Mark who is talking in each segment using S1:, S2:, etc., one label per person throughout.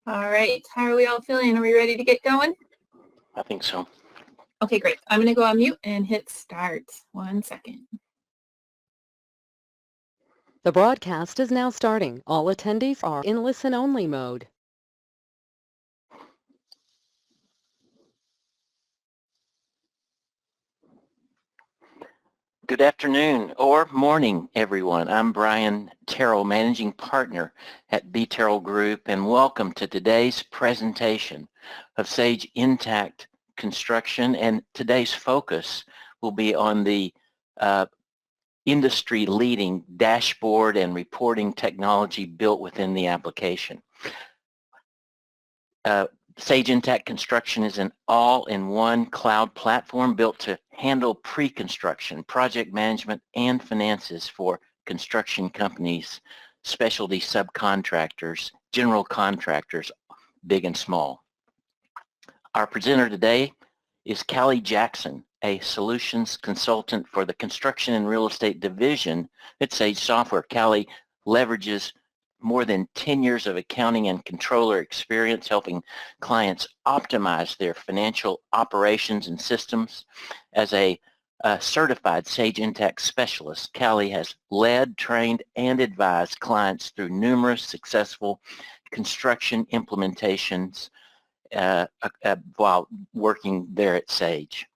S1: All right, how are we all feeling? Are we ready to get going?
S2: I think so.
S1: Okay, great. I'm going to go on mute and hit start. 1 second.
S3: The broadcast is now starting. All attendees are in listen-only mode.
S2: Good afternoon or morning, everyone. I'm BTerrell, Managing Partner at BTerrell Group, and welcome to today's presentation of Sage Intacct Construction. And today's focus will be on the industry-leading dashboard and reporting technology built within the application. Sage Intacct Construction is an all-in-one cloud platform built to handle pre-construction, project management, and finances for construction companies, specialty subcontractors, general contractors, big and small. Our presenter today is Callie Jackson, a solutions consultant for the construction and real estate division at Sage Software. Callie leverages more than 10 years of accounting and controller experience helping clients optimize their financial operations and systems. As a certified Sage Intacct specialist, Callie has led, trained, and advised clients through numerous successful construction implementations while working there at Sage.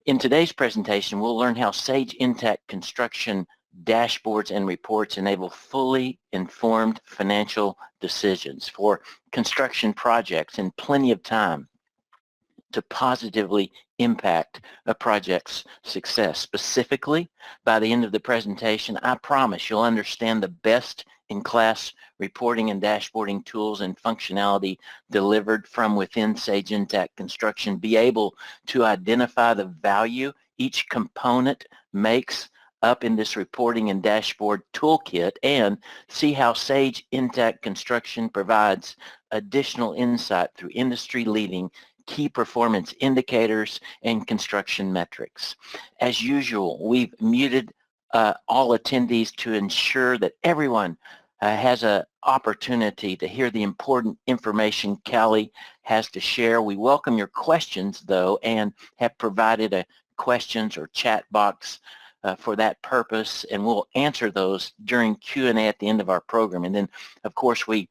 S2: In today's presentation, we'll learn how Sage Intacct Construction dashboards and reports enable fully informed financial decisions for construction projects in plenty of time to positively impact a project's success. Specifically, by the end of the presentation, I promise you'll understand the best-in-class reporting and dashboarding tools and functionality delivered from within Sage Intacct Construction, be able to identify the value each component makes up in this reporting and dashboard toolkit, and see how Sage Intacct Construction provides additional insight through industry-leading key performance indicators and construction metrics. As usual, we've muted all attendees to ensure that everyone has an opportunity to hear the important information Callie has to share. We welcome your questions, though, and have provided a questions or chat box for that purpose, and we'll answer those during Q&A at the end of our program. And then, of course, we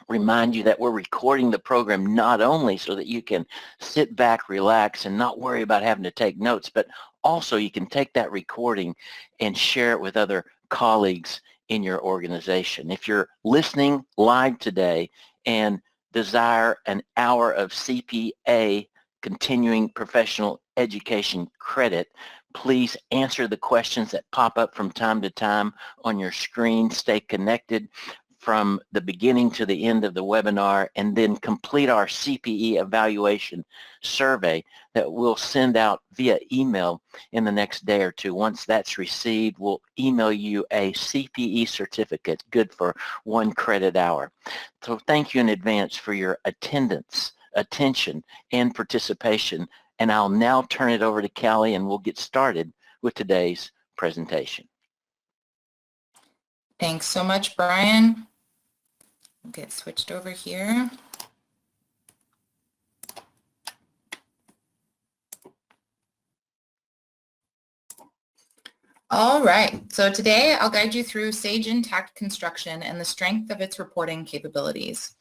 S2: remind you that we're recording the program not only so that you can sit back, relax, and not worry about having to take notes, but also you can take that recording and share it with other colleagues in your organization. If you're listening live today and desire an hour of CPA, continuing professional education credit, please answer the questions that pop up from time to time on your screen. Stay connected from the beginning to the end of the webinar, and then complete our CPE evaluation survey that we'll send out via email in the next day or two. Once that's received, we'll email you a CPE certificate good for 1 credit hour. So thank you in advance for your attendance, attention, and participation. And I'll now turn it over to Callie, and we'll get started with today's presentation.
S4: Thanks so much, Brian. We'll get switched over here. All right, so today I'll guide you through Sage Intacct Construction and the strength of its reporting capabilities.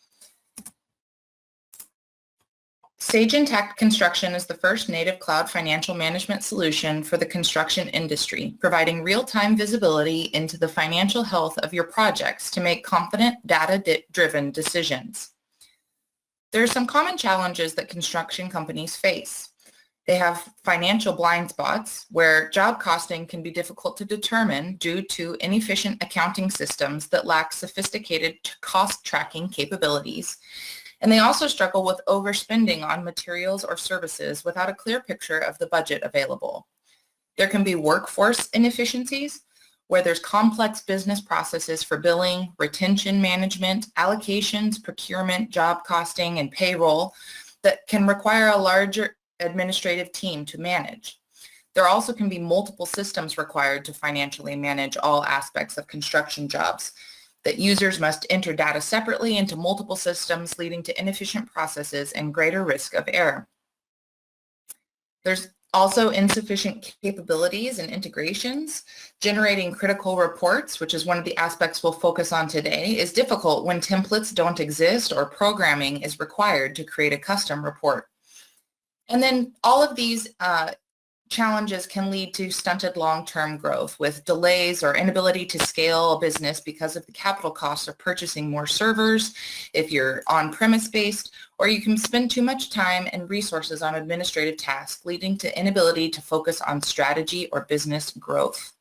S4: Sage Intacct Construction is the first native cloud financial management solution for the construction industry, providing real-time visibility into the financial health of your projects to make confident, data-driven decisions. There are some common challenges that construction companies face. They have financial blind spots where job costing can be difficult to determine due to inefficient accounting systems that lack sophisticated cost tracking capabilities. And they also struggle with overspending on materials or services without a clear picture of the budget available. There can be workforce inefficiencies where there's complex business processes for billing, retention management, allocations, procurement, job costing, and payroll that can require a larger administrative team to manage. There also can be multiple systems required to financially manage all aspects of construction jobs. that users must enter data separately into multiple systems, leading to inefficient processes and greater risk of error. There's also insufficient capabilities and integrations. Generating critical reports, which is one of the aspects we'll focus on today, is difficult when templates don't exist or programming is required to create a custom report. And then all of these challenges can lead to stunted long-term growth with delays or inability to scale a business because of the capital costs of purchasing more servers if you're on-premise based, or you can spend too much time and resources on administrative tasks, leading to inability to focus on strategy or business growth.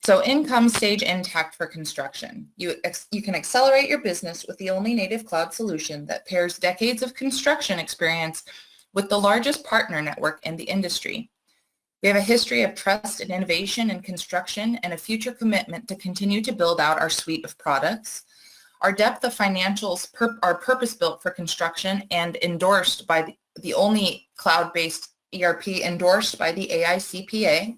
S4: So in comes Sage Intacct for construction. You can accelerate your business with the only native cloud solution that pairs decades of construction experience with the largest partner network in the industry. We have a history of trust and innovation in construction and a future commitment to continue to build out our suite of products. Our depth of financials are purpose-built for construction and endorsed by the only cloud-based ERP endorsed by the AICPA.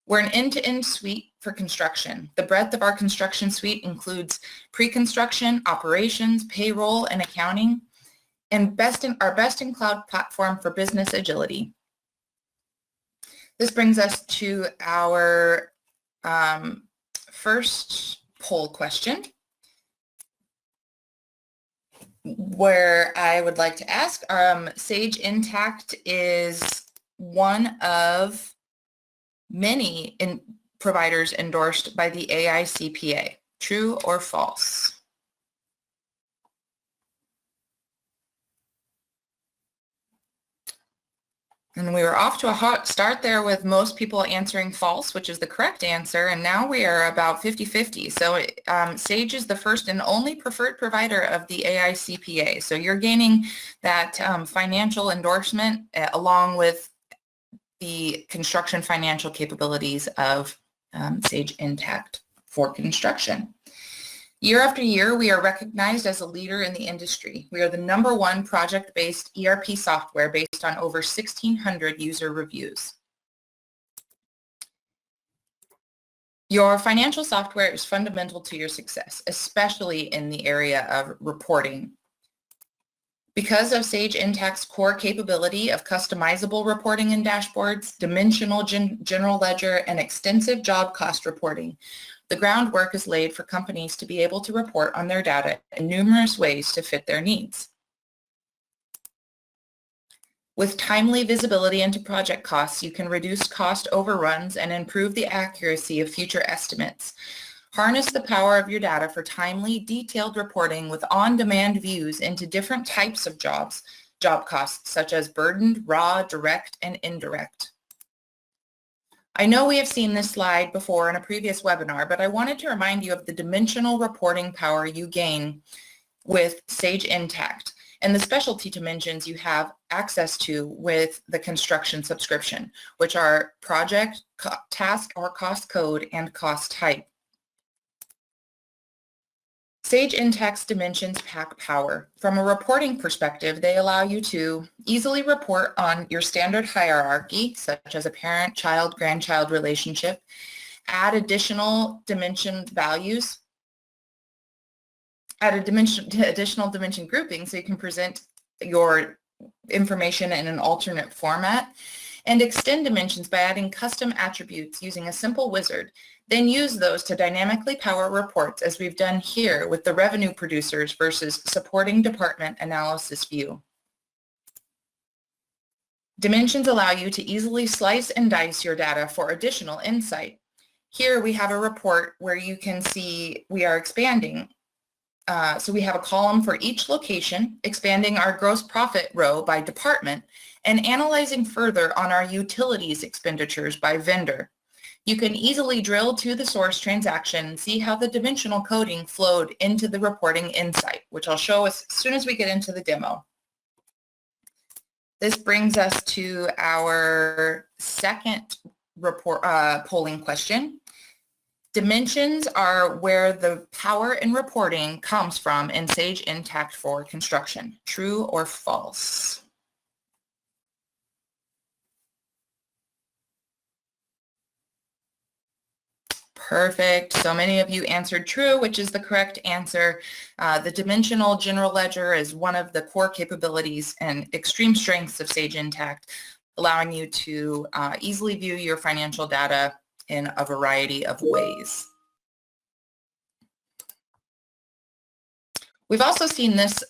S4: We're an end-to-end suite for construction. The breadth of our construction suite includes pre-construction, operations, payroll, and accounting, and our best-in-cloud platform for business agility. This brings us to our first poll question, where I would like to ask, Sage Intacct is one of many providers endorsed by the AICPA. True or false? And we were off to a hot start there with most people answering false, which is the correct answer. And now we are about 50-50. So Sage is the first and only preferred provider of the AICPA. So you're gaining that financial endorsement along with the construction financial capabilities of Sage Intacct for construction. Year after year, we are recognized as a leader in the industry. We are the #1 project-based ERP software based on over 1,600 user reviews. Your financial software is fundamental to your success, especially in the area of reporting. Because of Sage Intacct's core capability of customizable reporting and dashboards, dimensional general ledger, and extensive job cost reporting, the groundwork is laid for companies to be able to report on their data in numerous ways to fit their needs. With timely visibility into project costs, you can reduce cost overruns and improve the accuracy of future estimates. Harness the power of your data for timely, detailed reporting with on-demand views into different types of job costs, such as burdened, raw, direct, and indirect. I know we have seen this slide before in a previous webinar, but I wanted to remind you of the dimensional reporting power you gain with Sage Intacct and the specialty dimensions you have access to with the construction subscription, which are project, task or cost code, and cost type. Sage Intacct's dimensions pack power. From a reporting perspective, they allow you to easily report on your standard hierarchy, such as a parent-child, grandchild relationship, add additional dimension values, add additional dimension grouping so you can present your information in an alternate format, and extend dimensions by adding custom attributes using a simple wizard. Then use those to dynamically power reports, as we've done here with the revenue producers versus supporting department analysis view. Dimensions allow you to easily slice and dice your data for additional insight. Here we have a report where you can see we are expanding. So we have a column for each location, expanding our gross profit row by department, and analyzing further on our utilities expenditures by vendor. You can easily drill to the source transaction and see how the dimensional coding flowed into the reporting insight, which I'll show us as soon as we get into the demo. This brings us to our second polling question. Dimensions are where the power in reporting comes from in Sage Intacct for construction. True or false? Perfect. So many of you answered true, which is the correct answer. The dimensional general ledger is one of the core capabilities and extreme strengths of Sage Intacct, allowing you to easily view your financial data in a variety of ways. We've also seen this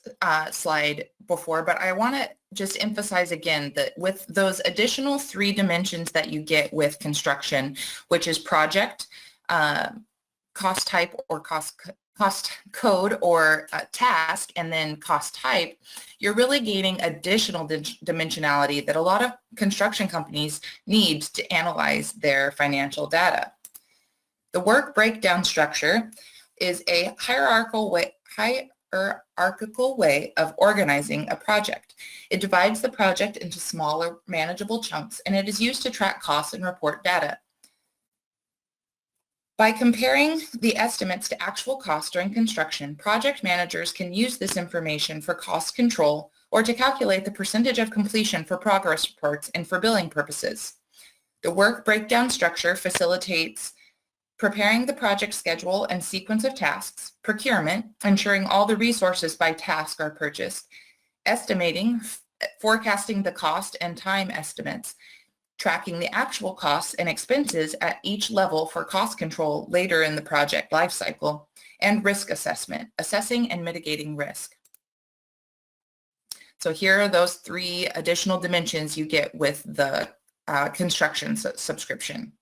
S4: slide before, but I want to just emphasize again that with those additional 3 dimensions that you get with construction, which is project, cost type or cost code or task, and then cost type, you're really gaining additional dimensionality that a lot of construction companies need to analyze their financial data. The work breakdown structure is a hierarchical way of organizing a project. It divides the project into smaller, manageable chunks, and it is used to track costs and report data. By comparing the estimates to actual costs during construction, project managers can use this information for cost control or to calculate the percentage of completion for progress reports and for billing purposes. The work breakdown structure facilitates preparing the project schedule and sequence of tasks, procurement, ensuring all the resources by task are purchased, estimating, forecasting the cost and time estimates, tracking the actual costs and expenses at each level for cost control later in the project lifecycle, and risk assessment, assessing and mitigating risk. So here are those 3 additional dimensions you get with the construction subscription.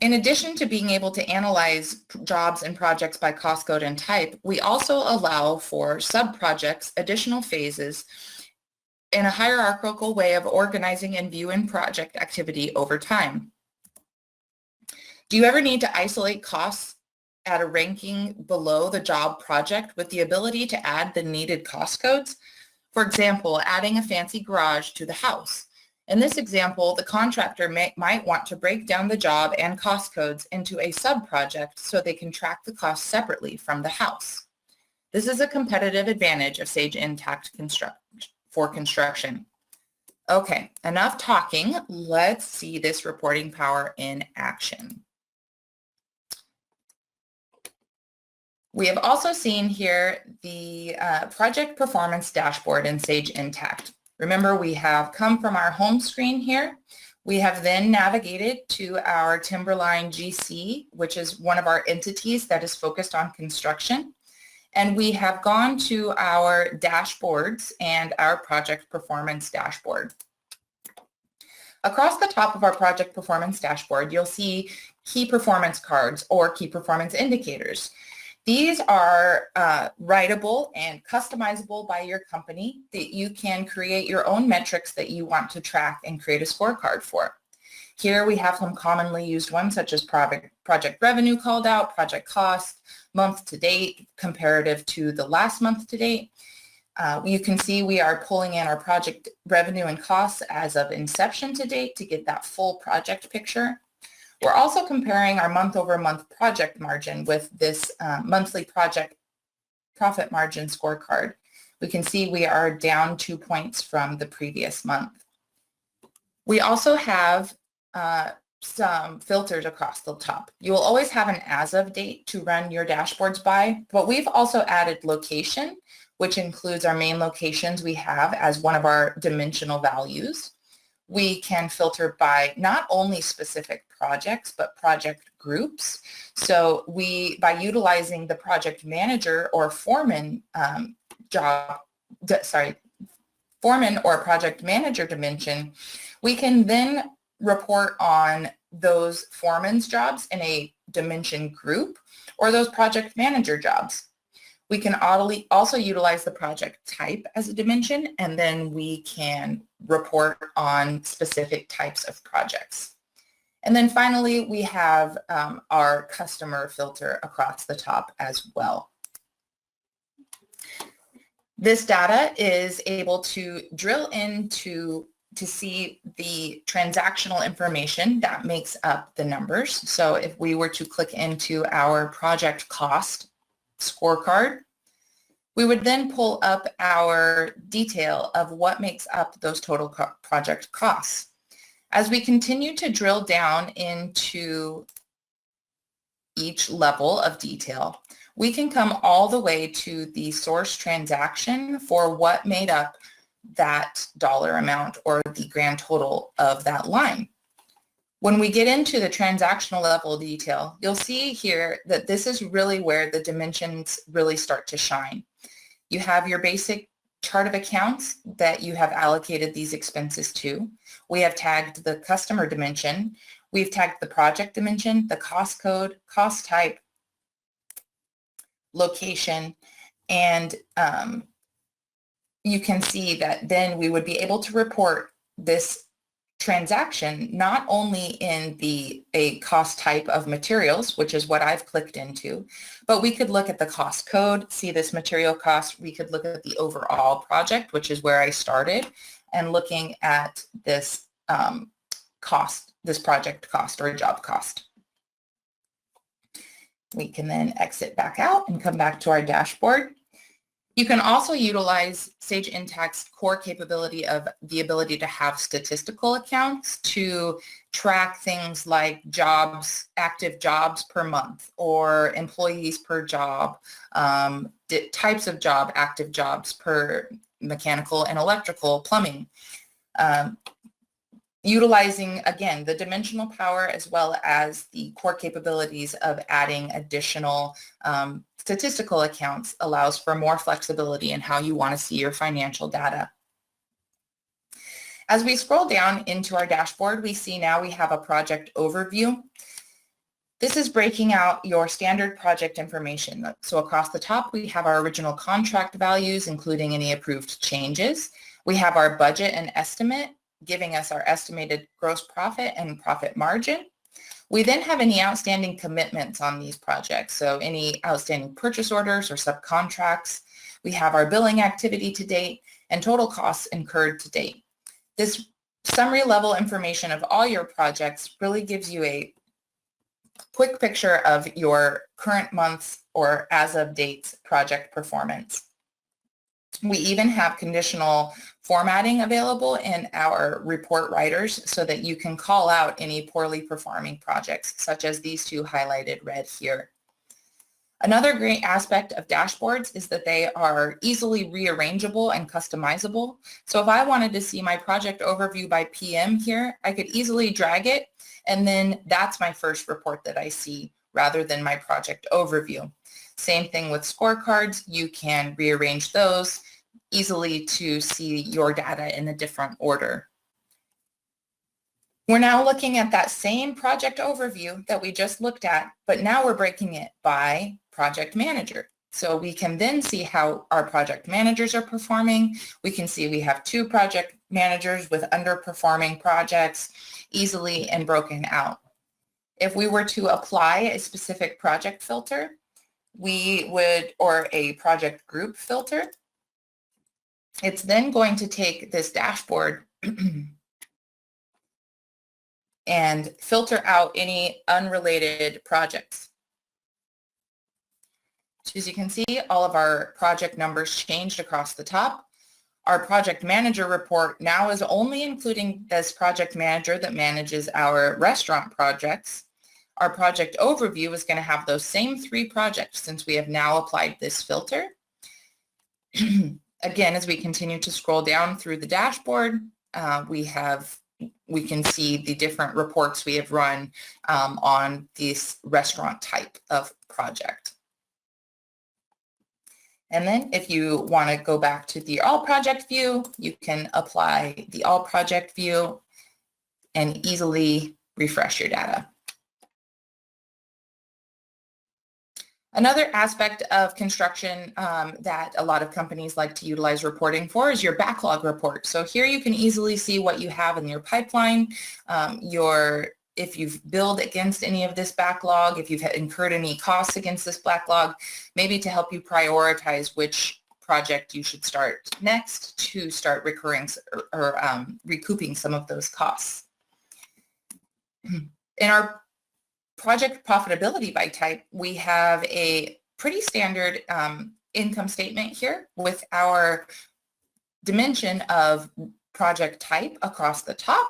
S4: In addition to being able to analyze jobs and projects by cost code and type, we also allow for sub-projects, additional phases, in a hierarchical way of organizing and viewing project activity over time. Do you ever need to isolate costs at a ranking below the job project with the ability to add the needed cost codes? For example, adding a fancy garage to the house. In this example, the contractor might want to break down the job and cost codes into a sub-project so they can track the costs separately from the house. This is a competitive advantage of Sage Intacct for construction. Okay, enough talking. Let's see this reporting power in action. We have also seen here the project performance dashboard in Sage Intacct. Remember, we have come from our home screen here. We have then navigated to our Timberline GC, which is one of our entities that is focused on construction. And we have gone to our dashboards and our project performance dashboard. Across the top of our project performance dashboard, you'll see key performance cards or key performance indicators. These are writable and customizable by your company that you can create your own metrics that you want to track and create a scorecard for. Here we have some commonly used ones such as project revenue called out, project cost, month to date, comparative to the last month to date. You can see we are pulling in our project revenue and costs as of inception to date to get that full project picture. We're also comparing our month-over-month project margin with this monthly project profit margin scorecard. We can see we are down 2 points from the previous month. We also have some filters across the top. You will always have an as of date to run your dashboards by, but we've also added location, which includes our main locations we have as one of our dimensional values. We can filter by not only specific projects, but project groups. So by utilizing the project manager or foreman foreman or project manager dimension, we can then report on those foreman's jobs in a dimension group or those project manager jobs. We can also utilize the project type as a dimension, and then we can report on specific types of projects. And then finally, we have our customer filter across the top as well. This data is able to drill into to see the transactional information that makes up the numbers. So if we were to click into our project cost scorecard, we would then pull up our detail of what makes up those total project costs. As we continue to drill down into each level of detail, we can come all the way to the source transaction for what made up that dollar amount or the grand total of that line. When we get into the transactional level detail, you'll see here that this is really where the dimensions really start to shine. You have your basic chart of accounts that you have allocated these expenses to. We have tagged the customer dimension. We've tagged the project dimension, the cost code, cost type, location, and you can see that then we would be able to report this transaction not only in a cost type of materials, which is what I've clicked into, but we could look at the cost code, see this material cost. We could look at the overall project, which is where I started, and looking at this cost, this project cost or job cost. We can then exit back out and come back to our dashboard. You can also utilize Sage Intacct's core capability of the ability to have statistical accounts to track things like jobs, active jobs per month, or employees per job, types of job, active jobs per mechanical and electrical, plumbing. Utilizing, again, the dimensional power as well as the core capabilities of adding additional statistical accounts allows for more flexibility in how you want to see your financial data. As we scroll down into our dashboard, we see now we have a project overview. This is breaking out your standard project information. So across the top, we have our original contract values, including any approved changes. We have our budget and estimate, giving us our estimated gross profit and profit margin. We then have any outstanding commitments on these projects, so any outstanding purchase orders or subcontracts. We have our billing activity to date and total costs incurred to date. This summary level information of all your projects really gives you a quick picture of your current month's or as of date's project performance. We even have conditional formatting available in our report writers so that you can call out any poorly performing projects, such as these two highlighted red here. Another great aspect of dashboards is that they are easily rearrangeable and customizable. So if I wanted to see my project overview by PM here, I could easily drag it, and then that's my first report that I see rather than my project overview. Same thing with scorecards. You can rearrange those easily to see your data in a different order. We're now looking at that same project overview that we just looked at, but now we're breaking it by project manager. So we can then see how our project managers are performing. We can see we have 2 project managers with underperforming projects easily and broken out. If we were to apply a specific project filter, or a project group filter, it's then going to take this dashboard and filter out any unrelated projects. So as you can see, all of our project numbers changed across the top. Our project manager report now is only including this project manager that manages our restaurant projects. Our project overview is going to have those same 3 projects since we have now applied this filter. Again, as we continue to scroll down through the dashboard, we can see the different reports we have run on this restaurant type of project. And then if you want to go back to the all project view, you can apply the all project view and easily refresh your data. Another aspect of construction that a lot of companies like to utilize reporting for is your backlog report. So here you can easily see what you have in your pipeline, if you've billed against any of this backlog, if you've incurred any costs against this backlog, maybe to help you prioritize which project you should start next to start recurring or recouping some of those costs. In our project profitability by type, we have a pretty standard income statement here with our dimension of project type across the top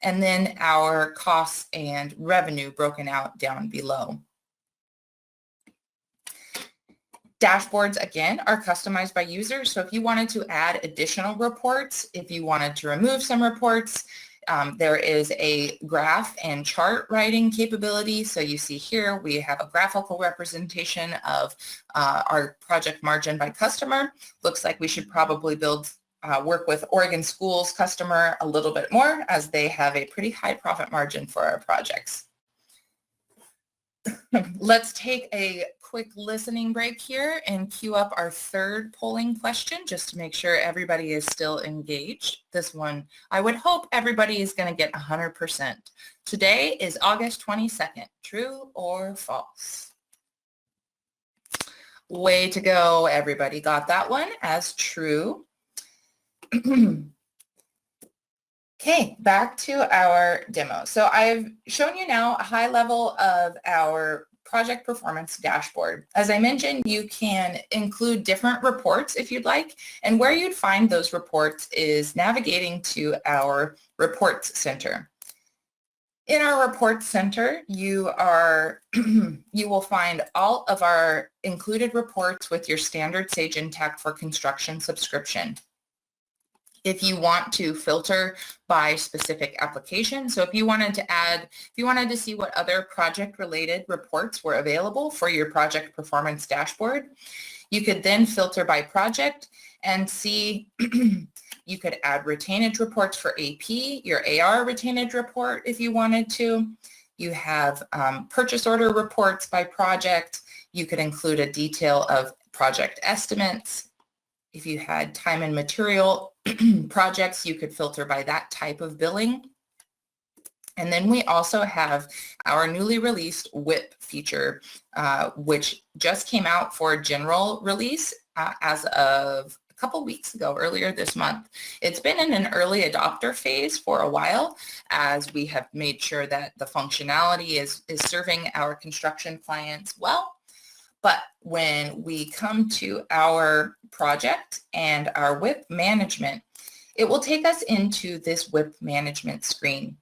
S4: and then our costs and revenue broken out down below. Dashboards, again, are customized by user. So if you wanted to add additional reports, if you wanted to remove some reports, there is a graph and chart writing capability. So you see here, we have a graphical representation of our project margin by customer. Looks like we should probably work with Oregon Schools customer a little bit more, as they have a pretty high profit margin for our projects. Let's take a quick listening break here and queue up our third polling question just to make sure everybody is still engaged. This one, I would hope everybody is going to get 100%. Today is August 22nd. True or false? Way to go. Everybody got that one as true. Okay, back to our demo. So I've shown you now a high level of our project performance dashboard. As I mentioned, you can include different reports if you'd like, and where you'd find those reports is navigating to our reports center. In our reports center, you will find all of our included reports with your standard Sage Intacct for Construction subscription. If you want to filter by specific application, so if you wanted to see what other project-related reports were available for your project performance dashboard, you could then filter by project and see, you could add retainage reports for AP, your AR retainage report if you wanted to. You have purchase order reports by project. You could include a detail of project estimates. If you had time and material projects, you could filter by that type of billing. And then we also have our newly released WIP feature, which just came out for general release as of a couple weeks ago, earlier this month. It's been in an early adopter phase for a while, as we have made sure that the functionality is serving our construction clients well. But when we come to our project and our WIP management, it will take us into this WIP management screen.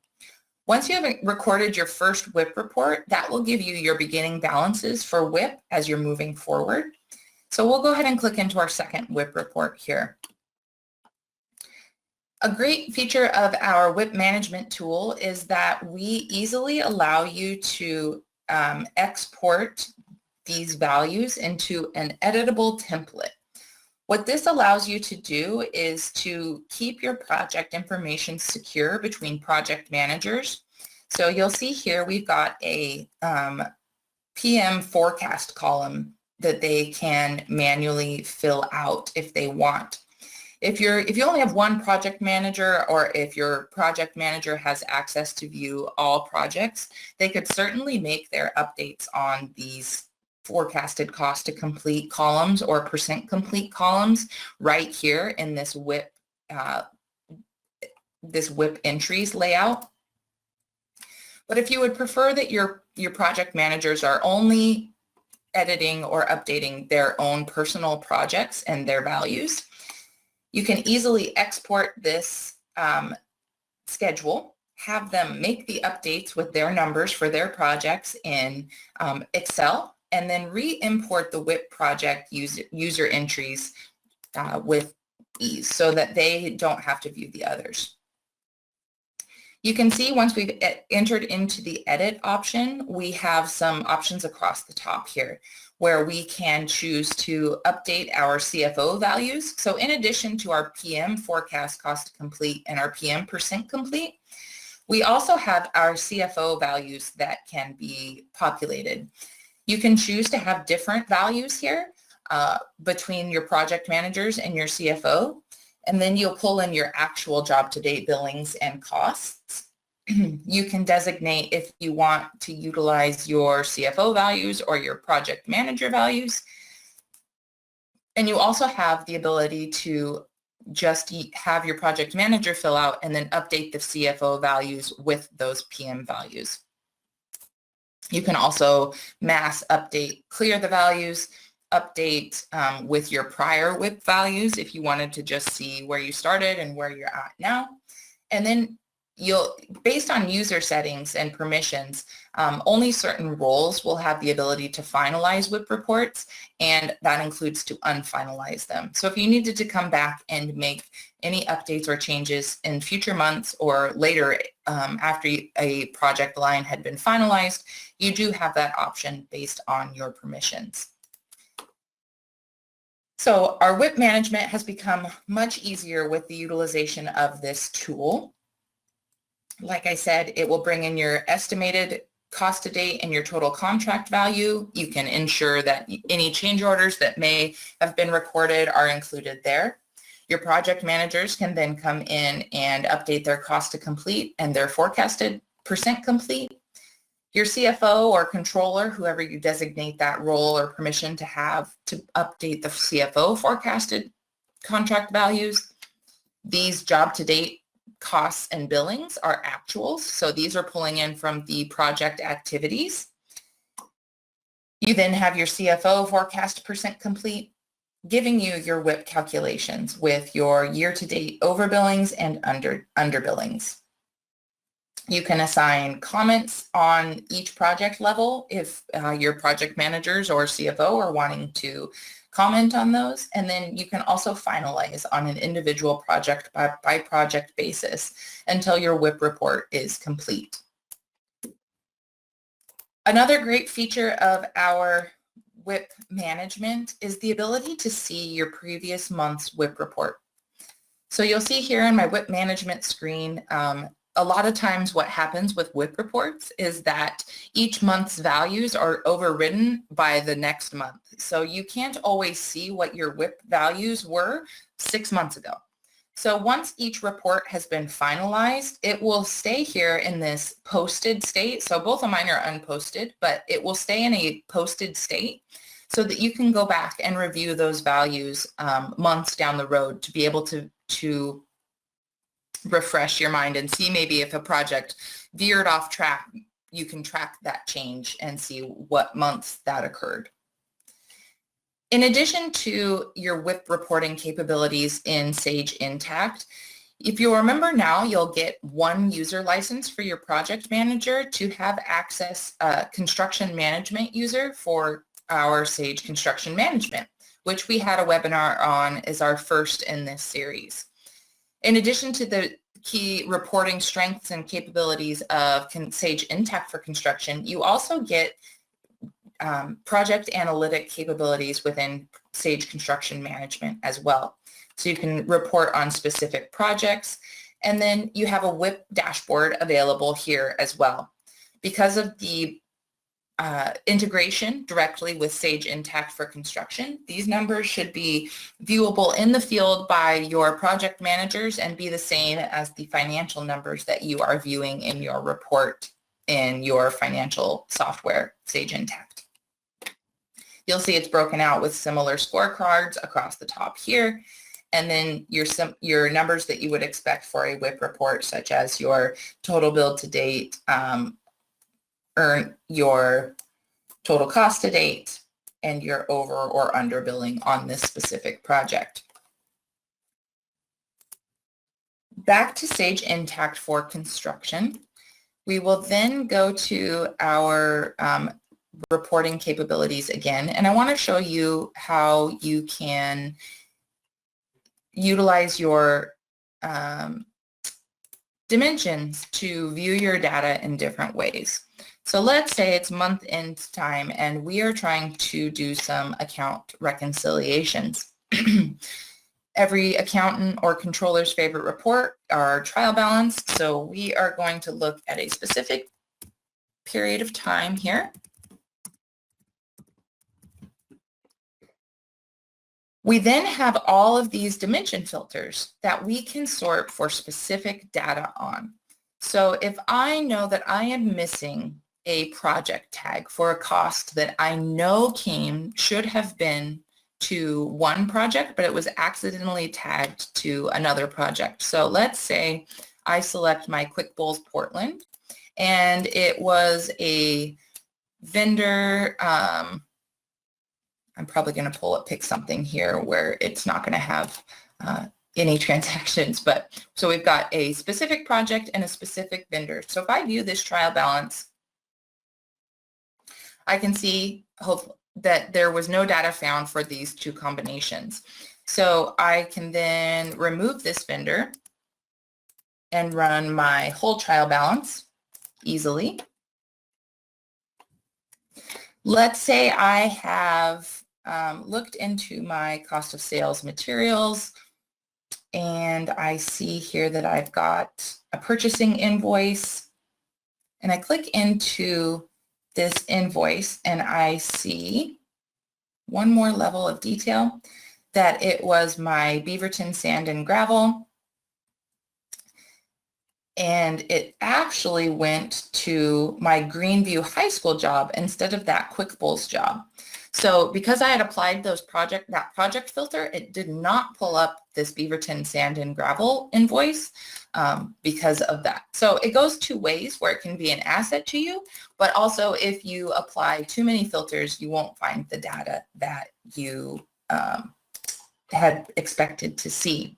S4: Once you have recorded your first WIP report, that will give you your beginning balances for WIP as you're moving forward. So we'll go ahead and click into our second WIP report here. A great feature of our WIP management tool is that we easily allow you to export these values into an editable template. What this allows you to do is to keep your project information secure between project managers. So you'll see here we've got a PM forecast column that they can manually fill out if they want. If you only have one project manager, or if your project manager has access to view all projects, they could certainly make their updates on these forecasted cost to complete columns or percent complete columns right here in this WIP entries layout. But if you would prefer that your project managers are only editing or updating their own personal projects and their values, you can easily export this schedule, have them make the updates with their numbers for their projects in Excel, and then re-import the WIP project user entries with ease so that they don't have to view the others. You can see once we've entered into the edit option, we have some options across the top here where we can choose to update our CFO values. So in addition to our PM forecast cost to complete and our PM percent complete, we also have our CFO values that can be populated. You can choose to have different values here between your project managers and your CFO, and then you'll pull in your actual job-to-date billings and costs. You can designate if you want to utilize your CFO values or your project manager values. And you also have the ability to just have your project manager fill out and then update the CFO values with those PM values. You can also mass update, clear the values, update with your prior WIP values if you wanted to just see where you started and where you're at now. And then based on user settings and permissions, only certain roles will have the ability to finalize WIP reports, and that includes to unfinalize them. So if you needed to come back and make any updates or changes in future months or later after a project line had been finalized, you do have that option based on your permissions. So our WIP management has become much easier with the utilization of this tool. Like I said, it will bring in your estimated cost to date and your total contract value. You can ensure that any change orders that may have been recorded are included there. Your project managers can then come in and update their cost to complete and their forecasted percent complete. Your CFO or controller, whoever you designate that role or permission to have to update the CFO forecasted contract values. These job to date costs and billings are actuals. So these are pulling in from the project activities. You then have your CFO forecast percent complete, giving you your WIP calculations with your year-to-date overbillings and underbillings. You can assign comments on each project level if your project managers or CFO are wanting to comment on those. And then you can also finalize on an individual project by project basis until your WIP report is complete. Another great feature of our WIP management is the ability to see your previous month's WIP report. So you'll see here in my WIP management screen, a lot of times what happens with WIP reports is that each month's values are overridden by the next month. So you can't always see what your WIP values were 6 months ago. So once each report has been finalized, it will stay here in this posted state. So both of mine are unposted, but it will stay in a posted state so that you can go back and review those values months down the road to be able to refresh your mind and see maybe if a project veered off track, you can track that change and see what months that occurred. In addition to your WIP reporting capabilities in Sage Intacct, if you remember now, you'll get one user license for your project manager to have access construction management user for our Sage Construction Management, which we had a webinar on as our first in this series. In addition to the key reporting strengths and capabilities of Sage Intacct for Construction, you also get project analytic capabilities within Sage Construction Management as well. So you can report on specific projects, and then you have a WIP dashboard available here as well. Because of the integration directly with Sage Intacct for Construction, these numbers should be viewable in the field by your project managers and be the same as the financial numbers that you are viewing in your report in your financial software, Sage Intacct. You'll see it's broken out with similar scorecards across the top here, and then your numbers that you would expect for a WIP report, such as your total bill to date, your total cost to date, and your over or under billing on this specific project. Back to Sage Intacct for Construction. We will then go to our reporting capabilities again, and I want to show you how you can utilize your dimensions to view your data in different ways. So let's say it's month end time and we are trying to do some account reconciliations. Every accountant or controller's favorite report are trial balance. So we are going to look at a specific period of time here. We then have all of these dimension filters that we can sort for specific data on. So if I know that I am missing a project tag for a cost that I know should have been to one project, but it was accidentally tagged to another project. So let's say I select my Quick Bowls Portland, and it was a vendor. I'm probably going to pick something here where it's not going to have any transactions, but so we've got a specific project and a specific vendor. So if I view this trial balance, I can see that there was no data found for these two combinations. So I can then remove this vendor and run my whole trial balance easily. Let's say I have looked into my cost of sales materials, and I see here that I've got a purchasing invoice, and I click into this invoice and I see one more level of detail, that it was my Beaverton sand and gravel, and it actually went to my Greenview High School job instead of that Quick Bowls job. So because I had applied that project filter, it did not pull up this Beaverton sand and gravel invoice because of that. So it goes two ways, where it can be an asset to you, but also if you apply too many filters, you won't find the data that you had expected to see.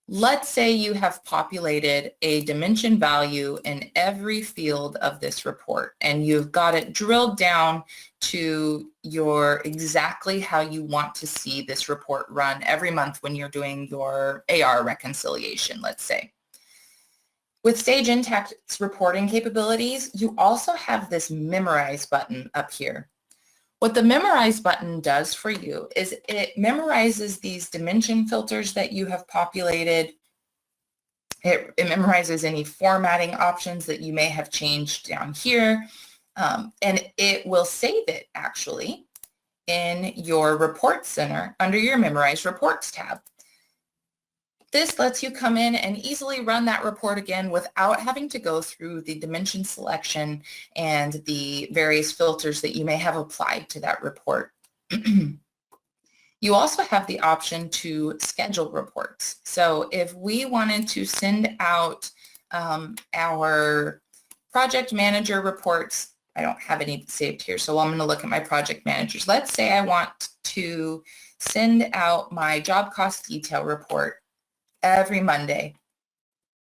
S4: Let's say you have populated a dimension value in every field of this report, and you've got it drilled down to exactly how you want to see this report run every month when you're doing your AR reconciliation, let's say. With Sage Intacct's reporting capabilities, you also have this memorize button up here. What the memorize button does for you is it memorizes these dimension filters that you have populated. It memorizes any formatting options that you may have changed down here, and it will save it actually in your report center under your Memorize Reports tab. This lets you come in and easily run that report again without having to go through the dimension selection and the various filters that you may have applied to that report. You also have the option to schedule reports. So if we wanted to send out our project manager reports, I don't have any saved here, so I'm going to look at my project managers. Let's say I want to send out my job cost detail report every Monday.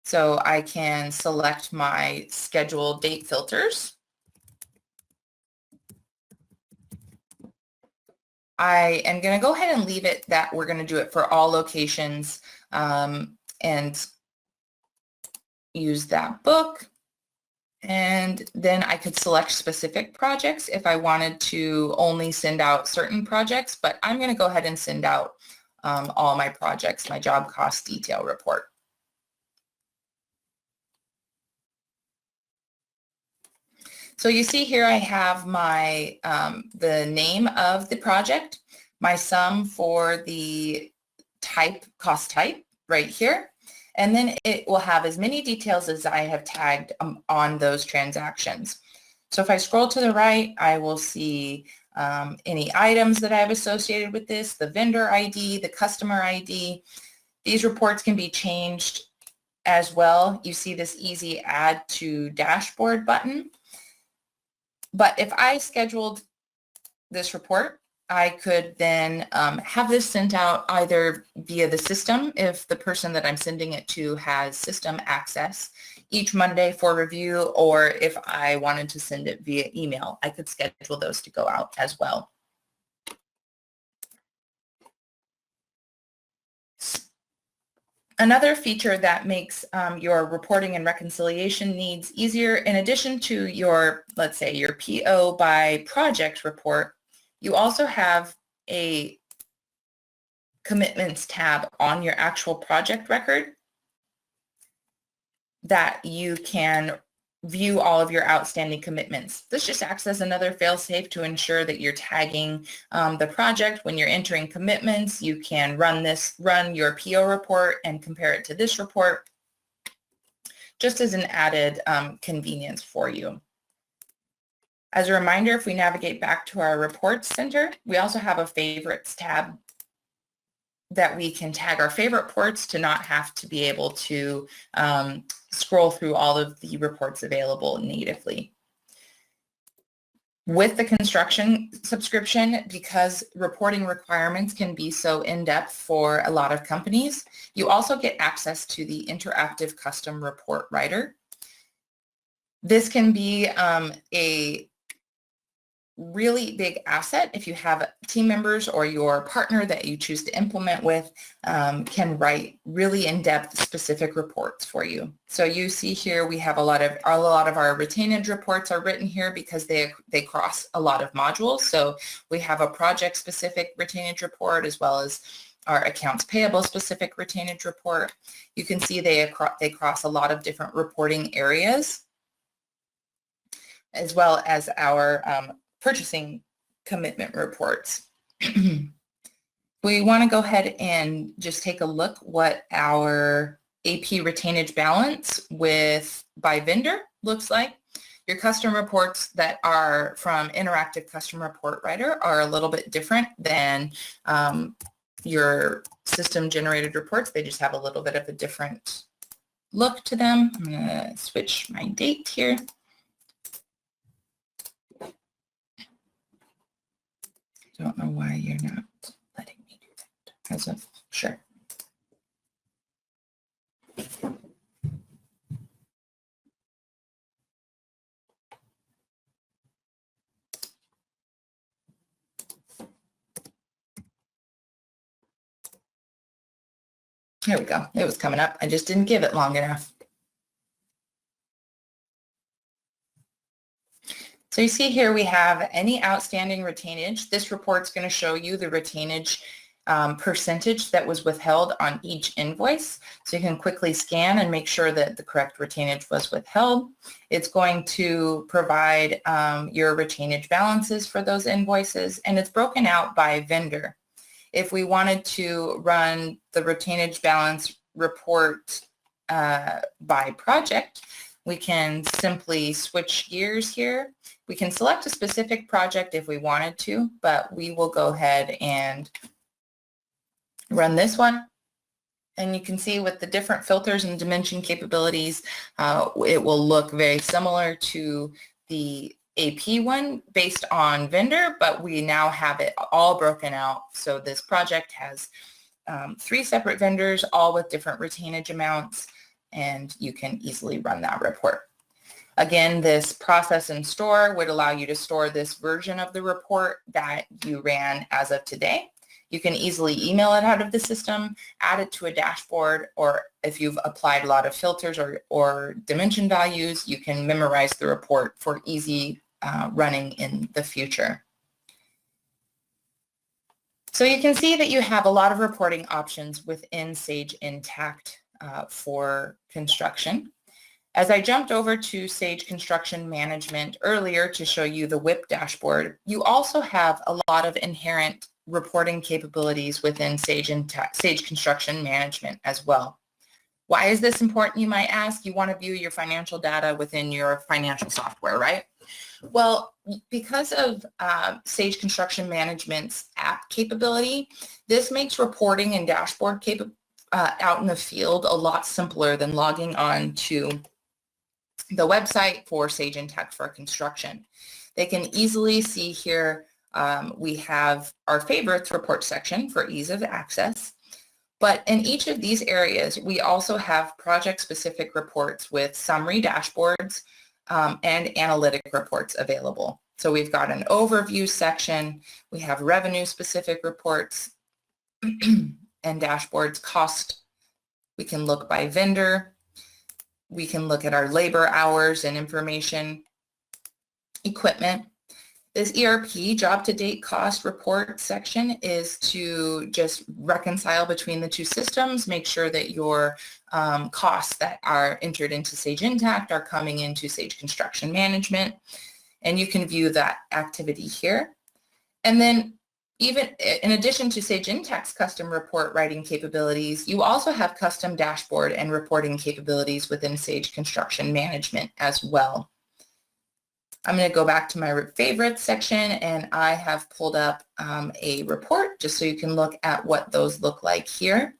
S4: So I can select my schedule date filters. I am going to go ahead and leave it that we're going to do it for all locations and use that book. And then I could select specific projects if I wanted to only send out certain projects, but I'm going to go ahead and send out all my projects, my job cost detail report. So you see here I have my the name of the project, my sum for the cost type right here, and then it will have as many details as I have tagged on those transactions. So if I scroll to the right, I will see any items that I have associated with this, the vendor ID, the customer ID. These reports can be changed as well. You see this easy add to dashboard button. But if I scheduled this report, I could then have this sent out either via the system if the person that I'm sending it to has system access each Monday for review, or if I wanted to send it via email, I could schedule those to go out as well. Another feature that makes your reporting and reconciliation needs easier, in addition to your, let's say, your PO by project report, you also have a commitments tab on your actual project record that you can view all of your outstanding commitments. This just acts as another fail-safe to ensure that you're tagging the project. When you're entering commitments, you can run your PO report and compare it to this report, just as an added convenience for you. As a reminder, if we navigate back to our reports center, we also have a favorites tab that we can tag our favorite reports to not have to be able to scroll through all of the reports available natively. With the construction subscription, because reporting requirements can be so in-depth for a lot of companies, you also get access to the interactive custom report writer. This can be a really big asset if you have team members or your partner that you choose to implement with can write really in-depth specific reports for you. So you see here we have a lot of our retainage reports are written here because they cross a lot of modules. So we have a project specific retainage report as well as our accounts payable specific retainage report. You can see they cross a lot of different reporting areas, as well as our purchasing commitment reports. We want to go ahead and just take a look what our AP retainage balance by vendor looks like. Your custom reports that are from Interactive Custom Report Writer are a little bit different than your system generated reports. They just have a little bit of a different look to them. I'm going to switch my date here. Don't know why you're not letting me do that as of sure. There we go. It was coming up. I just didn't give it long enough. So you see here we have any outstanding retainage. This report's going to show you the retainage percentage that was withheld on each invoice. So you can quickly scan and make sure that the correct retainage was withheld. It's going to provide your retainage balances for those invoices, and it's broken out by vendor. If we wanted to run the retainage balance report by project, we can simply switch gears here. We can select a specific project if we wanted to, but we will go ahead and run this one. And you can see with the different filters and dimension capabilities, it will look very similar to the AP one based on vendor, but we now have it all broken out. So this project has 3 separate vendors, all with different retainage amounts, and you can easily run that report. Again, this process and store would allow you to store this version of the report that you ran as of today. You can easily email it out of the system, add it to a dashboard, or if you've applied a lot of filters or dimension values, you can memorize the report for easy running in the future. So you can see that you have a lot of reporting options within Sage Intacct for construction. As I jumped over to Sage Construction Management earlier to show you the WIP dashboard, you also have a lot of inherent reporting capabilities within Sage Construction Management as well. Why is this important, you might ask? You want to view your financial data within your financial software, right? Well, because of Sage Construction Management's app capability, this makes reporting and dashboard out in the field a lot simpler than logging on to the website for Sage Intacct for Construction. They can easily see here we have our favorites report section for ease of access. But in each of these areas, we also have project-specific reports with summary dashboards and analytic reports available. So we've got an overview section, we have revenue-specific reports and dashboards, cost. We can look by vendor. We can look at our labor hours and information, equipment. This ERP job-to-date cost report section is to just reconcile between the two systems, make sure that your costs that are entered into Sage Intacct are coming into Sage Construction Management, and you can view that activity here. And then even in addition to Sage Intacct's custom report writing capabilities, you also have custom dashboard and reporting capabilities within Sage Construction Management as well. I'm going to go back to my favorites section, and I have pulled up a report just so you can look at what those look like here.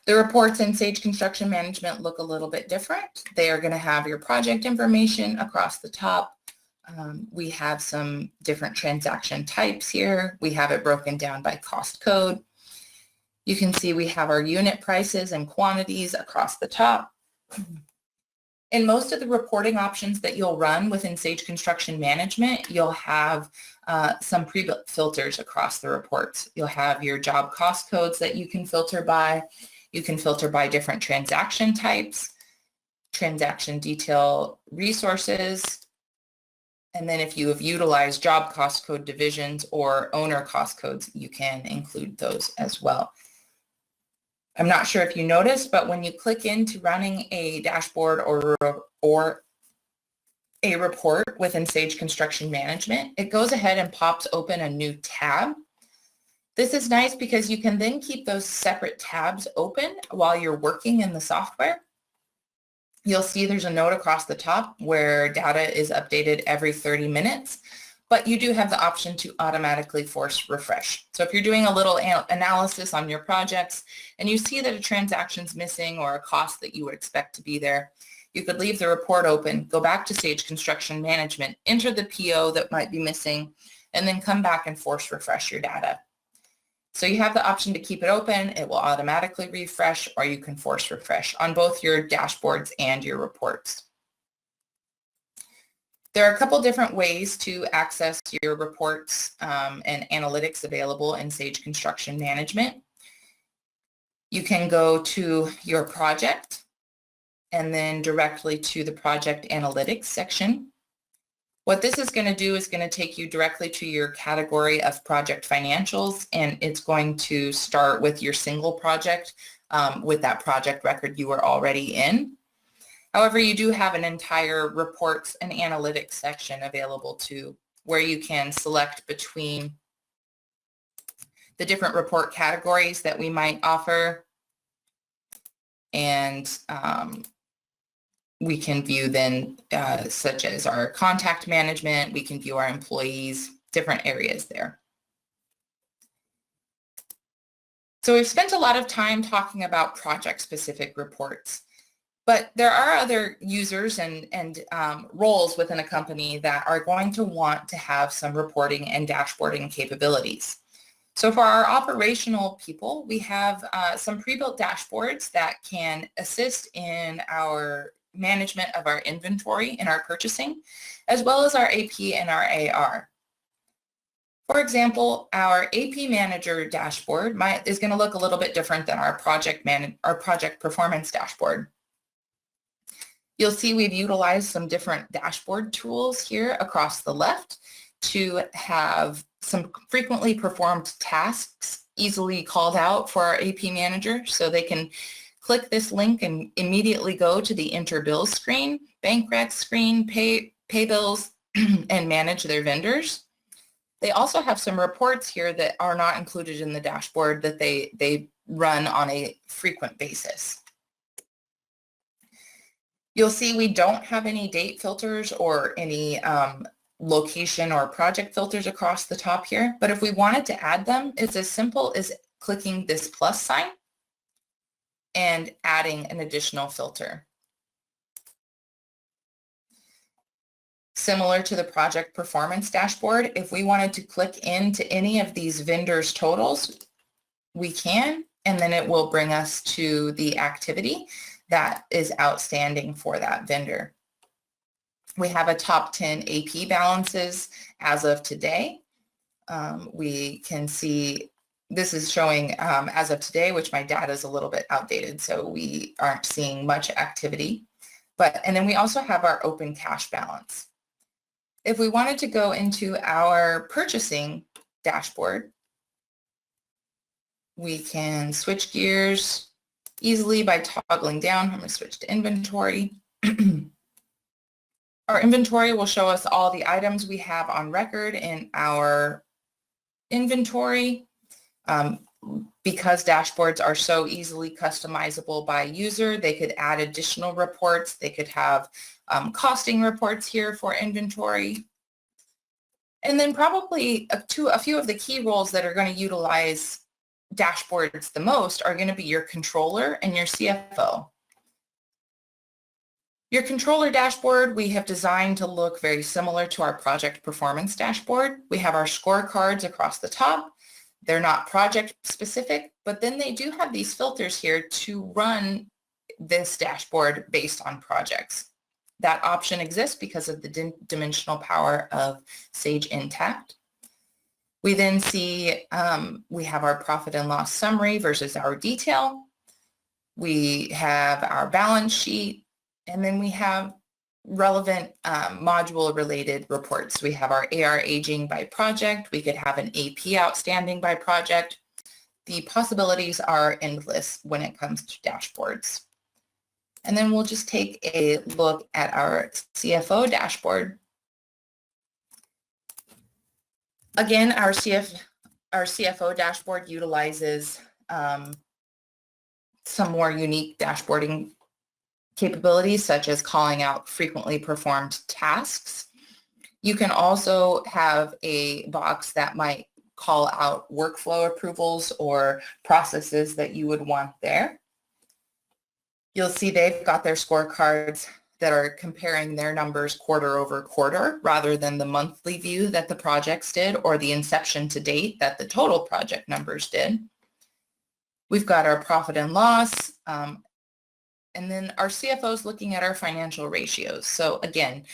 S4: The reports in Sage Construction Management look a little bit different. They are going to have your project information across the top, We have some different transaction types here. We have it broken down by cost code. You can see we have our unit prices and quantities across the top. In most of the reporting options that you'll run within Sage Construction Management, you'll have some pre-built filters across the reports. You'll have your job cost codes that you can filter by. You can filter by different transaction types, transaction detail resources, and then if you have utilized job cost code divisions or owner cost codes, you can include those as well. I'm not sure if you noticed, but when you click into running a dashboard or a report within Sage Construction Management, it goes ahead and pops open a new tab. This is nice because you can then keep those separate tabs open while you're working in the software. You'll see there's a note across the top where data is updated every 30 minutes, but you do have the option to automatically force refresh. So if you're doing a little analysis on your projects and you see that a transaction's missing or a cost that you would expect to be there, you could leave the report open, go back to Sage Construction Management, enter the PO that might be missing, and then come back and force refresh your data. So you have the option to keep it open. It will automatically refresh, or you can force refresh on both your dashboards and your reports. There are a couple different ways to access your reports and analytics available in Sage Construction Management. You can go to your project and then directly to the project analytics section. What this is going to do is going to take you directly to your category of project financials, and it's going to start with your single project with that project record you were already in. However, you do have an entire reports and analytics section available too, where you can select between the different report categories that we might offer, and we can view then such as our contact management, we can view our employees, different areas there. So we've spent a lot of time talking about project-specific reports, but there are other users and roles within a company that are going to want to have some reporting and dashboarding capabilities. So for our operational people, we have some pre-built dashboards that can assist in our management of our inventory and our purchasing, as well as our AP and our AR. For example, our AP manager dashboard is going to look a little bit different than our project performance dashboard. You'll see we've utilized some different dashboard tools here across the left to have some frequently performed tasks easily called out for our AP manager, so they can click this link and immediately go to the enter bills screen, bank recs screen, pay bills, and manage their vendors. They also have some reports here that are not included in the dashboard that they run on a frequent basis. You'll see we don't have any date filters or any location or project filters across the top here, but if we wanted to add them, it's as simple as clicking this plus sign and adding an additional filter. Similar to the project performance dashboard, if we wanted to click into any of these vendors' totals, we can, and then it will bring us to the activity that is outstanding for that vendor. We have a top 10 AP balances as of today. We can see this is showing as of today, which my data is a little bit outdated, so we aren't seeing much activity. And then we also have our open cash balance. If we wanted to go into our purchasing dashboard, we can switch gears easily by toggling down. I'm going to switch to inventory. Our inventory will show us all the items we have on record in our inventory. Because dashboards are so easily customizable by user, they could add additional reports. They could have costing reports here for inventory. And then probably a few of the key roles that are going to utilize dashboards the most are going to be your controller and your CFO. Your controller dashboard, we have designed to look very similar to our project performance dashboard. We have our scorecards across the top. They're not project specific, but then they do have these filters here to run this dashboard based on projects. That option exists because of the dimensional power of Sage Intacct. We then see we have our profit and loss summary versus our detail. We have our balance sheet, and then we have relevant module related reports. We have our AR aging by project. We could have an AP outstanding by project. The possibilities are endless when it comes to dashboards. And then we'll just take a look at our CFO dashboard. Again, our CFO dashboard utilizes some more unique dashboarding capabilities, such as calling out frequently performed tasks. You can also have a box that might call out workflow approvals or processes that you would want there. You'll see they've got their scorecards that are comparing their numbers quarter over quarter rather than the monthly view that the projects did or the inception to date that the total project numbers did. We've got our profit and loss, and then our CFO is looking at our financial ratios. So again,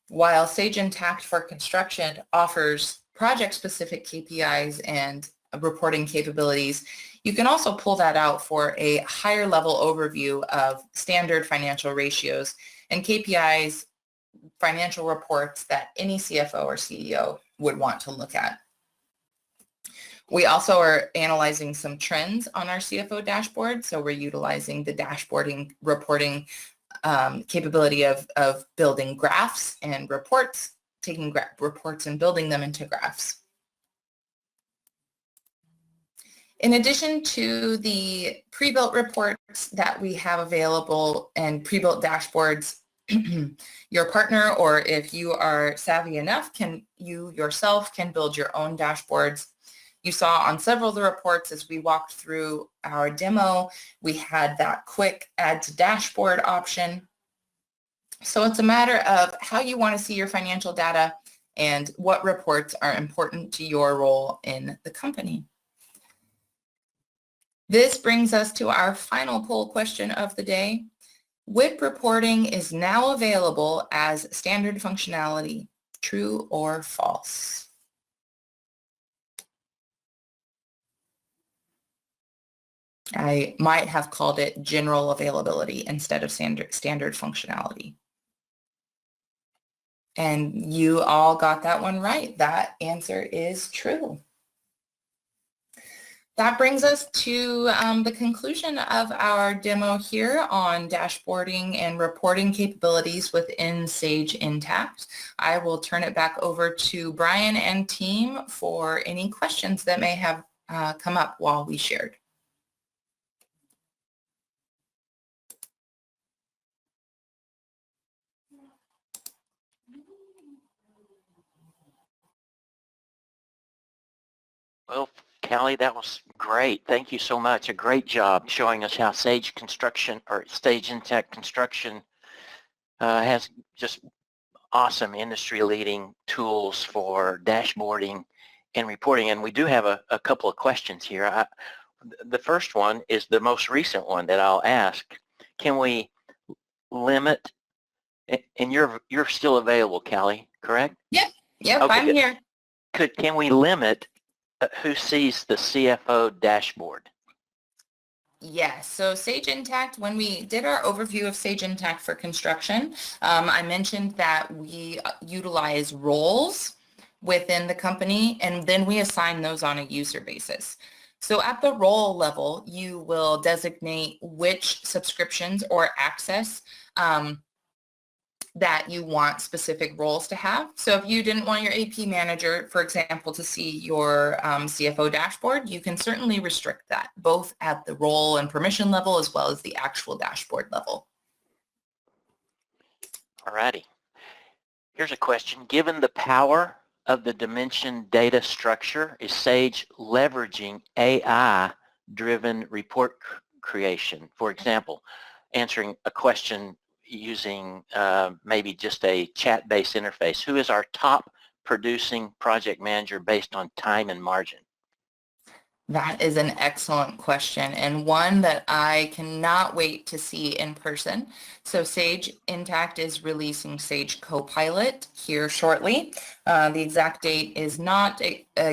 S4: while Sage Intacct for Construction offers project-specific KPIs and reporting capabilities, you can also pull that out for a higher level overview of standard financial ratios and KPIs, financial reports that any CFO or CEO would want to look at. We also are analyzing some trends on our CFO dashboard. So we're utilizing the dashboarding reporting capability of building graphs and reports, taking reports and building them into graphs. In addition to the pre-built reports that we have available and pre-built dashboards, your partner, or if you are savvy enough, you yourself can build your own dashboards. You saw on several of the reports as we walked through our demo, we had that quick add to dashboard option. So it's a matter of how you want to see your financial data and what reports are important to your role in the company. This brings us to our final poll question of the day. WIP reporting is now available as standard functionality, true or false? I might have called it general availability instead of standard functionality. And you all got that one right. That answer is true. That brings us to the conclusion of our demo here on dashboarding and reporting capabilities within Sage Intacct. I will turn it back over to Brian and team for any questions that may have come up while we shared.
S2: Well, Callie, that was great. Thank you so much. A great job showing us how Sage Construction or Sage Intacct Construction has just awesome industry-leading tools for dashboarding and reporting. And we do have a couple of questions here. The first one is the most recent one that I'll ask. Can we limit, and you're still available, Callie, correct?
S4: Yep,
S2: Okay,
S4: I'm here.
S2: Can we limit who sees the CFO dashboard?
S4: Yes, so Sage Intacct, when we did our overview of Sage Intacct for Construction, I mentioned that we utilize roles within the company, and then we assign those on a user basis. So at the role level, you will designate which subscriptions or access that you want specific roles to have. So if you didn't want your AP manager, for example, to see your CFO dashboard, you can certainly restrict that, both at the role and permission level as well as the actual dashboard level.
S2: All righty. Here's a question. Given the power of the dimension data structure, is Sage leveraging AI-driven report creation? For example, answering a question using maybe just a chat-based interface, who is our top producing project manager based on time and margin?
S4: That is an excellent question, and one that I cannot wait to see in person. So Sage Intacct is releasing Sage Copilot here shortly. The exact date is not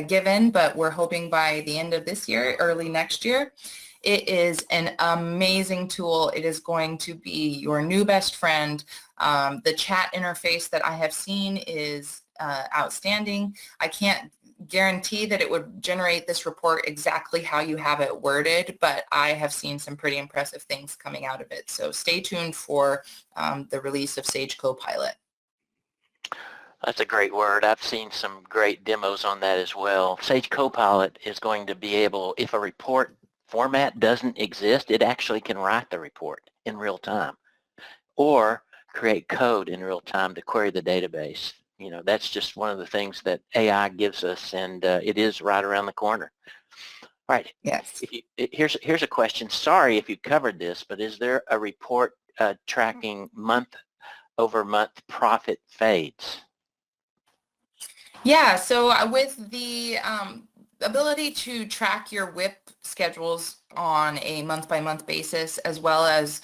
S4: given, but we're hoping by the end of this year, early next year. It is an amazing tool. It is going to be your new best friend. The chat interface that I have seen is outstanding. I can't guarantee that it would generate this report exactly how you have it worded, but I have seen some pretty impressive things coming out of it. So stay tuned for the release of Sage Copilot.
S2: That's a great word. I've seen some great demos on that as well. Sage Copilot is going to be able, if a report format doesn't exist, it actually can write the report in real time or create code in real time to query the database. You know, that's just one of the things that AI gives us, and it is right around the corner. All right.
S4: Yes.
S2: Here's a question. Sorry if you covered this, but is there a report tracking month-over-month profit fades?
S4: Yeah, so with the ability to track your WIP schedules on a month-by-month basis, as well as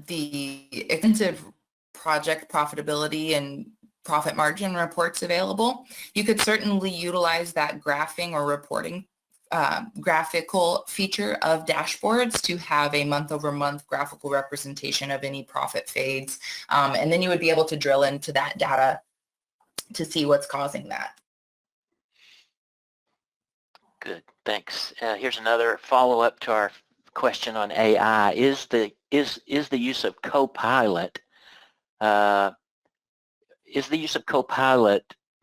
S4: the extensive project profitability and profit margin reports available, you could certainly utilize that graphing or reporting graphical feature of dashboards to have a month-over-month graphical representation of any profit fades. And then you would be able to drill into that data to see what's causing that.
S2: Good, thanks. Here's another follow-up to our question on AI. Is the use of Copilot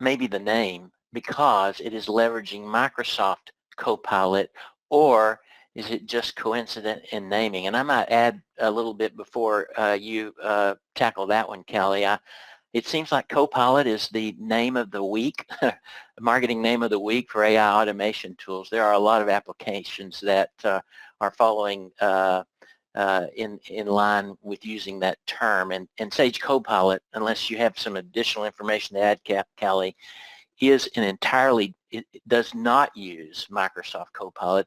S2: maybe the name because it is leveraging Microsoft Copilot, or is it just coincident in naming? And I might add a little bit before you tackle that one, Callie. It seems like Copilot is the name of the week, marketing name of the week for AI automation tools. There are a lot of applications that are following in line with using that term. And Sage Copilot, unless you have some additional information to add, Callie, is an entirely, it does not use Microsoft Copilot.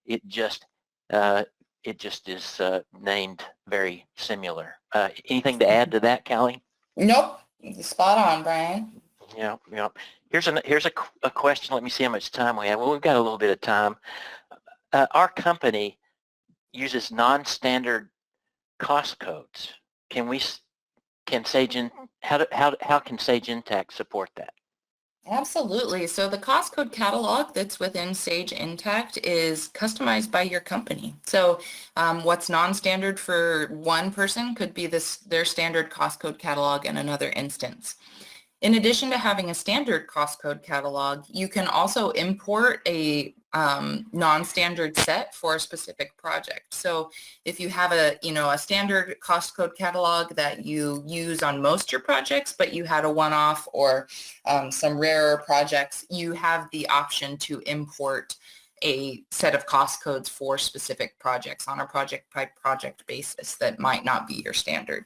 S2: It just is named very similar. Anything to add to that, Callie?
S4: Nope, spot on, Brian.
S2: Yeah. Here's a question. Let me see how much time we have. Well, we've got a little bit of time. Our company uses non-standard cost codes. How can Sage Intacct support that?
S4: Absolutely. So the cost code catalog that's within Sage Intacct is customized by your company. So what's non-standard for one person could be their standard cost code catalog in another instance. In addition to having a standard cost code catalog, you can also import a non-standard set for a specific project. So if you have a standard cost code catalog that you use on most of your projects, but you had a one-off or some rarer projects, you have the option to import a set of cost codes for specific projects on a project-by-project basis that might not be your standard.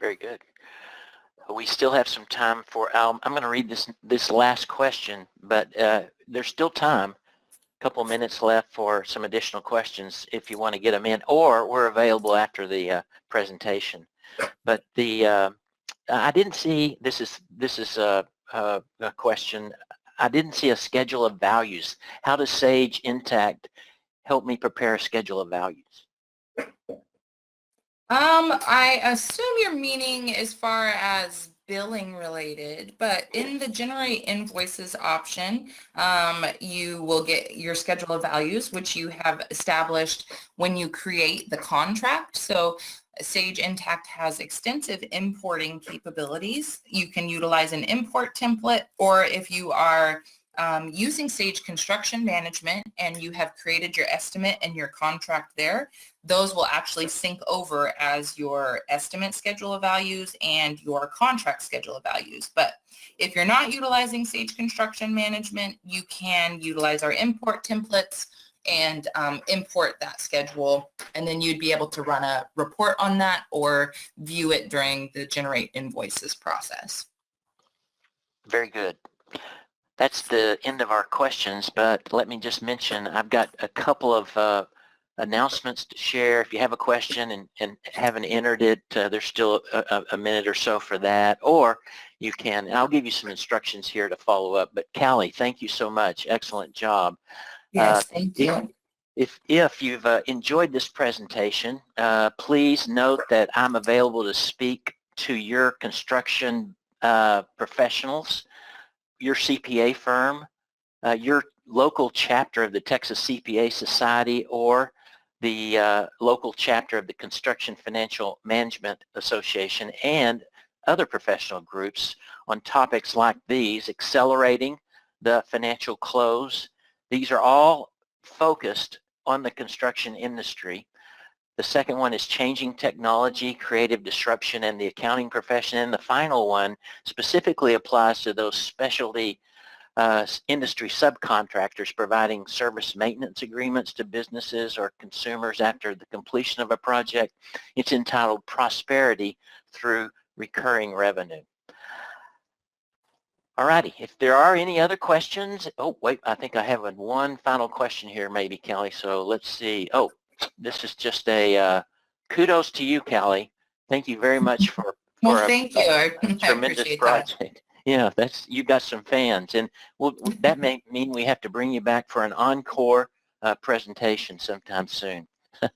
S2: Very good. We still have some time for, I'm going to read this last question, but there's still time, a couple of minutes left for some additional questions if you want to get them in, or we're available after the presentation. But I didn't see, this is a question, I didn't see a schedule of values. How does Sage Intacct help me prepare a schedule of values?
S4: I assume you're meaning as far as billing related, but in the generate invoices option, you will get your schedule of values, which you have established when you create the contract. So Sage Intacct has extensive importing capabilities. You can utilize an import template, or if you are using Sage Construction Management and you have created your estimate and your contract there, those will actually sync over as your estimate schedule of values and your contract schedule of values. But if you're not utilizing Sage Construction Management, you can utilize our import templates and import that schedule and then you'd be able to run a report on that or view it during the generate invoices process.
S2: Very good. That's the end of our questions, but let me just mention I've got a couple of announcements to share. If you have a question and haven't entered it, there's still a minute or so for that, or you can, and I'll give you some instructions here to follow up. But Callie, thank you so much. Excellent job.
S4: Yes, thank you.
S2: If you've enjoyed this presentation, please note that I'm available to speak to your construction professionals, your CPA firm, your local chapter of the Texas CPA Society, or the local chapter of the Construction Financial Management Association, and other professional groups on topics like these: accelerating the financial close. These are all focused on the construction industry. The second one is changing technology, creative disruption, and the accounting profession. And the final one specifically applies to those specialty industry subcontractors providing service maintenance agreements to businesses or consumers after the completion of a project. It's entitled Prosperity Through Recurring Revenue. Alrighty, if there are any other questions, oh wait, I think I have one final question here maybe, Callie, so let's see. Oh, this is just a kudos to you, Callie. Thank you very much for
S4: Thank you. I
S2: tremendous
S4: appreciate
S2: project.
S4: that.
S2: Yeah, you got some fans, and that may mean we have to bring you back for an encore presentation sometime soon. I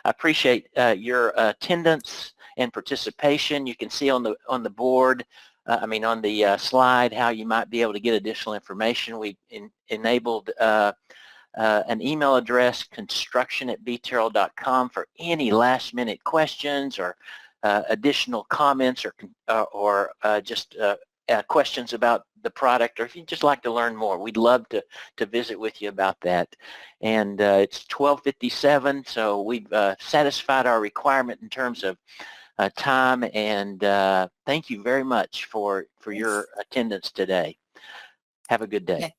S2: appreciate your attendance and participation. You can see on the board, on the slide, how you might be able to get additional information. We enabled an email address, construction@bterrell.com, for any last-minute questions or additional comments or just questions about the product, or if you'd just like to learn more. We'd love to visit with you about that. And it's 12:57, so we've satisfied our requirement in terms of time, and thank you very much for your attendance today. Have a good day.